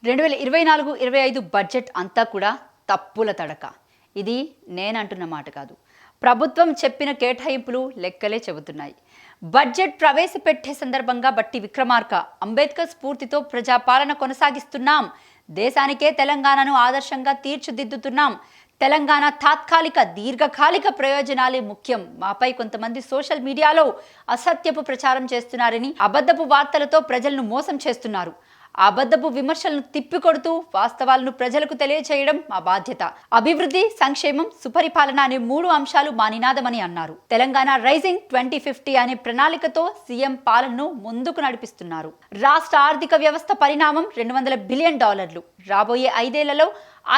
2024-25 budget అంతా కూడా తప్పుల తడక. ఇది నేనంటున్న మాట కాదు. ప్రభుత్వం చెప్పిన కేటాయింపులు లెక్కలే చెబుతున్నాయి. బడ్జెట్ ప్రవేశపెట్టే సందర్భంగా బట్టి విక్రమార్క అంబేద్కర్ స్ఫూర్తితో ప్రజాపాలన కొనసాగిస్తున్నాం, దేశానికే తెలంగాణను ఆదర్శంగా తీర్చిదిద్దుతున్నాం, తెలంగాణ తాత్కాలిక దీర్ఘకాలిక ప్రయోజనాలే ముఖ్యం, మాపై కొంతమంది సోషల్ మీడియాలో అసత్యపు ప్రచారం చేస్తున్నారని, అబద్ధపు వార్తలతో ప్రజలను మోసం చేస్తున్నారు, అబద్ధపు విమర్శలను తిప్పికొడుతూ వాస్తవాలను ప్రజలకు తెలియచేయడం మా బాధ్యత, అభివృద్ధి, సంక్షేమం, సుపరిపాలన అనే 3 అంశాలు మా నినాదమని అన్నారు. తెలంగాణ రైజింగ్ 2050 అనే ప్రణాళికతో సీఎం పాలనను ముందుకు నడిపిస్తున్నారు. రాష్ట్ర ఆర్థిక వ్యవస్థ పరిణామం $200 బిలియన్, రాబోయే 5 ఏళ్లలో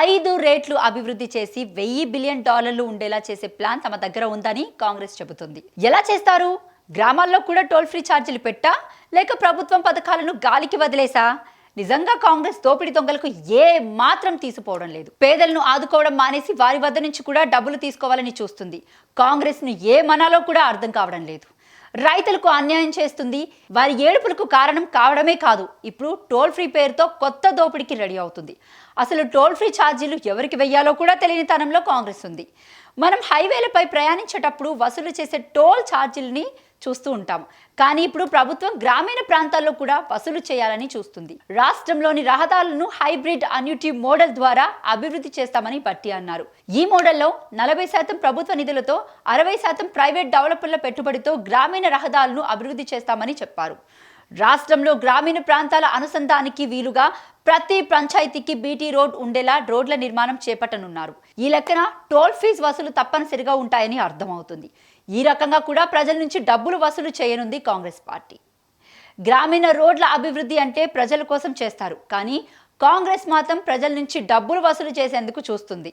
5 రేట్లు అభివృద్ధి చేసి $1000 బిలియన్ ఉండేలా చేసే ప్లాన్ తమ దగ్గర ఉందని కాంగ్రెస్ చెబుతుంది. ఎలా చేస్తారు? గ్రామాల్లో కూడా టోల్ ఫ్రీ ఛార్జీలు పెట్టా, లేక ప్రభుత్వం పథకాలను గాలికి వదిలేసా? నిజంగా కాంగ్రెస్ దోపిడీ దొంగలకు ఏ మాత్రం తీసిపోవడం లేదు. పేదలను ఆదుకోవడం మానేసి వారి వద్ద నుంచి కూడా డబ్బులు తీసుకోవాలని చూస్తుంది. కాంగ్రెస్ను ఏమనాలో కూడా అర్థం కావడం లేదు. రైతులకు అన్యాయం చేస్తుంది. వారి ఏడుపులకు కారణం కావడమే కాదు, ఇప్పుడు టోల్ ఫ్రీ పేరుతో కొత్త దోపిడీకి రెడీ అవుతుంది. అసలు టోల్ ఫ్రీ ఛార్జీలు ఎవరికి వెయ్యాలో కూడా తెలియని తనంలో కాంగ్రెస్ ఉంది. మనం హైవేలపై ప్రయాణించేటప్పుడు వసూలు చేసే టోల్ ఛార్జీలని చూస్తూ ఉంటాం. కానీ ఇప్పుడు ప్రభుత్వం గ్రామీణ ప్రాంతాల్లో కూడా వసూలు చేయాలని చూస్తుంది. రాష్ట్రంలోని రహదారులను హైబ్రిడ్ అన్యూటీ మోడల్ ద్వారా అభివృద్ధి చేస్తామని భట్టి అన్నారు. ఈ మోడల్లో 40% ప్రభుత్వ నిధులతో 60% ప్రైవేట్ డెవలపర్ల పెట్టుబడితో గ్రామీణ రహదారులను అభివృద్ధి చేస్తామని చెప్పారు. రాష్ట్రంలో గ్రామీణ ప్రాంతాల అనుసంధానానికి వీలుగా ప్రతి పంచాయతీకి బీటీ రోడ్ ఉండేలా రోడ్ల నిర్మాణం చేపట్టనున్నారు. ఈ లెక్కన టోల్ ఫీజు వసూలు తప్పనిసరిగా ఉంటాయని అర్థమవుతుంది. ఈ రకంగా కూడా ప్రజల నుంచి డబ్బులు వసూలు చేయనుంది కాంగ్రెస్ పార్టీ. గ్రామీణ రోడ్ల అభివృద్ధి అంటే ప్రజల కోసం చేస్తారు, కానీ కాంగ్రెస్ మాత్రం ప్రజల నుంచి డబ్బులు వసూలు చేసేందుకు చూస్తుంది.